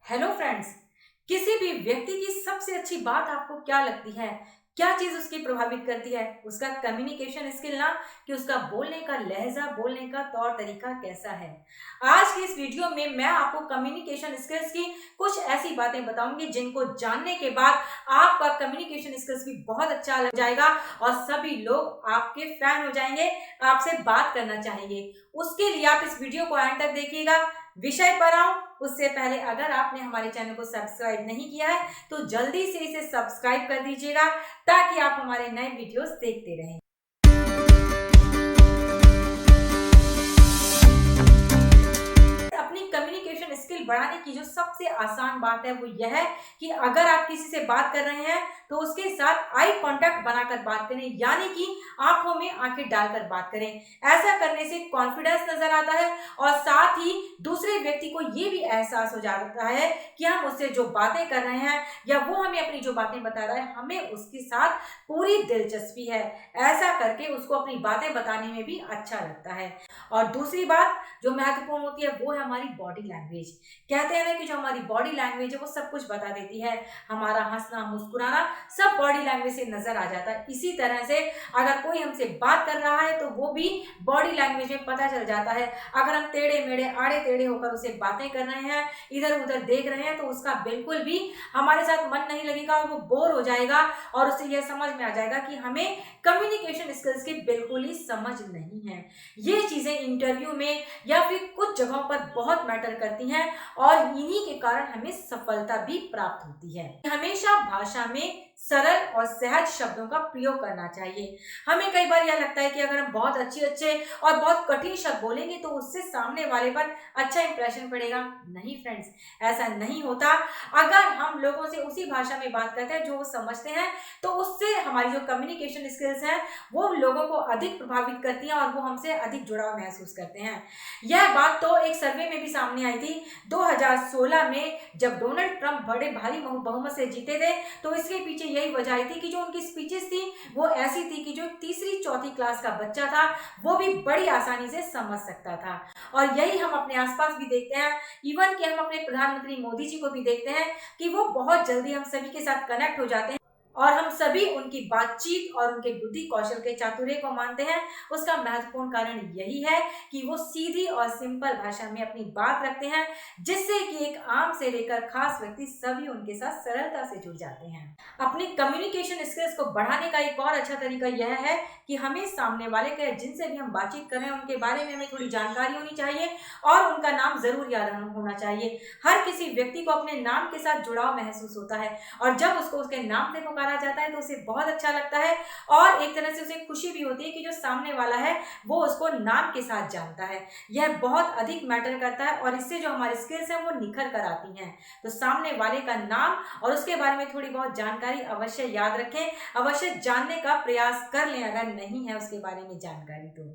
Hello friends. किसी भी व्यक्ति की सबसे अच्छी बात आपको क्या लगती है? क्या चीज उसकी प्रभावित करती है? उसका कम्युनिकेशन स्किल ना, कि उसका बोलने का लहजा, बोलने का तौर तरीका कैसा है। आज की इस वीडियो में मैं आपको कम्युनिकेशन स्किल्स की कुछ ऐसी बातें बताऊंगी जिनको जानने के बाद आपका कम्युनिकेशन स्किल्स भी बहुत अच्छा लग जाएगा और सभी लोग आपके फैन हो जाएंगे, आपसे बात करना चाहेंगे। उसके लिए आप इस वीडियो को एंड तक देखिएगा। विषय पर आऊं उससे पहले अगर आपने हमारे चैनल को सब्सक्राइब नहीं किया है तो जल्दी से इसे सब्सक्राइब कर दीजिएगा ताकि आप हमारे नए वीडियोस देखते रहें। अपनी कम्युनिकेशन स्किल बढ़ाने की जो सबसे आसान बात है वो यह है कि अगर आप किसी से बात कर रहे हैं तो उसके साथ आई कांटेक्ट बनाकर बात करें, यानी कि आंखों में आंखें डालकर बात करें। ऐसा करने से कॉन्फिडेंस नजर आता है और साथ ही दूसरे व्यक्ति को ये भी एहसास हो जाता है कि हम उससे जो बातें कर रहे हैं या वो हमें अपनी जो बातें बता रहा है, हमें उसके साथ पूरी दिलचस्पी है। ऐसा करके उसको अपनी बातें बताने में भी अच्छा लगता है। और दूसरी बात जो महत्वपूर्ण होती है वो है हमारी बॉडी लैंग्वेज। कहते हैं ना कि जो हमारी बॉडी लैंग्वेज है वो सब कुछ बता देती है। हमारा हंसना, मुस्कुराना सब बॉडी लैंग्वेज से नजर आ जाता है। इसी तरह से अगर कोई हमसे बात कर रहा है तो वो भी बॉडी लैंग्वेज में पता चल जाता है। अगर हम टेढ़े मेढ़े, आड़े टेढ़े होकर उसे बातें कर रहे हैं, इधर उधर देख रहे हैं, तो उसका बिल्कुल भी हमारे साथ मन नहीं लगेगा और वो बोर हो जाएगा और उसे यह समझ में आ जाएगा कि हमें कम्युनिकेशन स्किल्स की बिल्कुल ही समझ नहीं है। ये चीजें इंटरव्यू में या फिर कुछ जगहों पर बहुत मैटर करती हैं और इन्हीं के कारण हमें सफलता भी प्राप्त होती है। हमेशा भाषा में सरल और सहज शब्दों का प्रयोग करना चाहिए। हमें कई बार यह लगता है कि अगर हम बहुत अच्छे और बहुत कठिन शब्द बोलेंगे तो उससे सामने वाले पर अच्छा इंप्रेशन पड़ेगा। नहीं फ्रेंड्स, ऐसा नहीं होता। अगर हम लोगों से उसी भाषा में बात करते हैं जो वो समझते हैं तो उससे हमारी जो कम्युनिकेशन स्किल्स हैं वो लोगों को अधिक प्रभावित करती हैं और वो हमसे अधिक जुड़ाव महसूस करते हैं। यह बात तो एक सर्वे में भी सामने आई थी 2016 में, जब डोनाल्ड ट्रंप बड़े भारी बहुमत से जीते थे। तो इसके पीछे यही वजह थी कि जो उनकी स्पीचेस थी वो ऐसी थी कि जो तीसरी चौथी क्लास का बच्चा था वो भी बड़ी आसानी से समझ सकता था। और यही हम अपने आसपास भी देखते हैं। इवन कि हम अपने प्रधानमंत्री मोदी जी को भी देखते हैं कि वो बहुत जल्दी हम सभी के साथ कनेक्ट हो जाते हैं और हम सभी उनकी बातचीत और उनके बुद्धि कौशल के चातुर्य को मानते हैं। उसका महत्वपूर्ण कारण यही है कि वो सीधी और सिंपल भाषा में अपनी बात रखते हैं, जिससे कि एक आम से लेकर खास व्यक्ति सभी उनके साथ सरलता से जुड़ जाते हैं। अपनी कम्युनिकेशन स्किल्स को बढ़ाने का एक और अच्छा तरीका यह है कि हमें सामने वाले के जिनसे भी हम बातचीत कर रहे हैं उनके बारे में हमें थोड़ी जानकारी होनी चाहिए और उनका नाम जरूर याद होना चाहिए। हर किसी व्यक्ति को अपने नाम के साथ जुड़ाव महसूस होता है और जब उसको उसके नाम से पुकारा जाता है तो उसे बहुत अच्छा लगता है और एक तरह से उसे खुशी भी होती है कि जो सामने वाला है वो उसको नाम के साथ जानता है। यह बहुत अधिक मैटर करता है और इससे जो हमारी स्किल्स हैं वो निखर कर आती हैं। तो सामने वाले का नाम और उसके बारे में थोड़ी बहुत जानकारी अवश्य याद रखें, अवश्य जानने का प्रयास कर लें अगर नहीं है उसके बारे में जानकारी तो।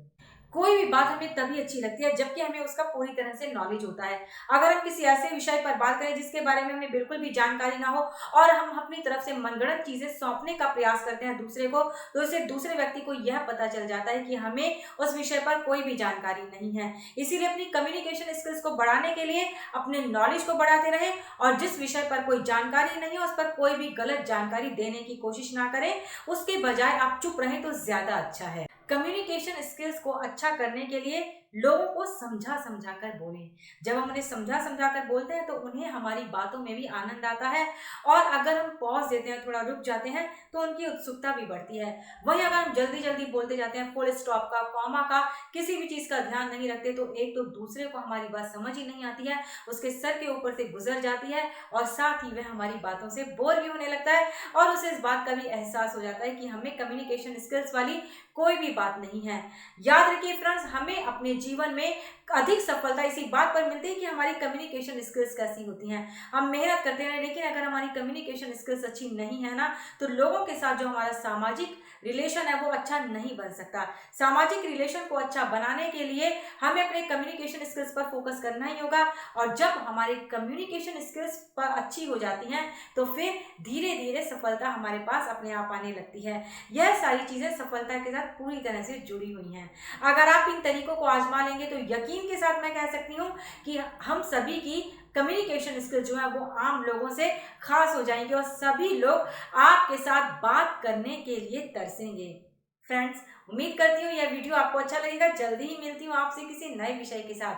कोई भी बात हमें तभी अच्छी लगती है जबकि हमें उसका पूरी तरह से नॉलेज होता है। अगर हम किसी ऐसे विषय पर बात करें जिसके बारे में हमें बिल्कुल भी जानकारी ना हो और हम अपनी तरफ से मनगढ़ंत चीजें सौंपने का प्रयास करते हैं दूसरे को, तो इससे दूसरे व्यक्ति को यह पता चल जाता है कि हमें उस विषय पर कोई भी जानकारी नहीं है। इसीलिए अपनी कम्युनिकेशन स्किल्स को बढ़ाने के लिए अपने नॉलेज को बढ़ाते रहें और जिस विषय पर कोई जानकारी नहीं है उस पर कोई भी गलत जानकारी देने की कोशिश ना करें। उसके बजाय आप चुप रहें तो ज्यादा अच्छा है। कम्युनिकेशन स्किल्स को अच्छा करने के लिए लोगों को समझा समझा कर बोलें। जब हम उन्हें समझा समझा कर बोलते हैं तो उन्हें हमारी बातों में भी आनंद आता है और अगर हम पॉज देते हैं, थोड़ा रुक जाते हैं, तो उनकी उत्सुकता भी बढ़ती है। वहीं अगर हम जल्दी जल्दी बोलते जाते हैं, फुल स्टॉप का, कॉमा का, किसी भी चीज का ध्यान नहीं रखते, तो एक तो दूसरे को हमारी बात समझ ही नहीं आती है, उसके सर के ऊपर से गुजर जाती है और साथ ही वह हमारी बातों से बोर भी होने लगता है और उसे इस बात का भी एहसास हो जाता है कि हमें कम्युनिकेशन स्किल्स वाली कोई भी बात नहीं है। याद रखिए फ्रेंड्स, हमें अपने जीवन में अधिक सफलता इसी बात पर मिलती है कि हमारी कम्युनिकेशन स्किल्स कैसी होती हैं। हम मेहनत करते हैं लेकिन अगर हमारी कम्युनिकेशन स्किल्स अच्छी नहीं है ना, तो लोगों के साथ जो हमारा सामाजिक रिलेशन है वो अच्छा नहीं बन सकता। सामाजिक रिलेशन को अच्छा बनाने के लिए हमें अपने कम्युनिकेशन स्किल्स पर फोकस करना ही होगा और जब हमारी कम्युनिकेशन स्किल्स पर अच्छी हो जाती हैं तो फिर धीरे धीरे सफलता हमारे पास अपने आप आने लगती है। यह सारी चीजें सफलता के साथ पूरी तरह से जुड़ी हुई हैं। अगर आप इन तरीकों को आजमा लेंगे तो यकीन के साथ मैं कह सकती हूँ कि हम सभी की कम्युनिकेशन स्किल जो है वो आम लोगों से खास हो जाएंगे और सभी लोग आपके साथ बात करने के लिए तरसेंगे। फ्रेंड्स, उम्मीद करती हूँ यह वीडियो आपको अच्छा लगेगा। जल्दी ही मिलती हूँ आपसे किसी नए विषय के साथ।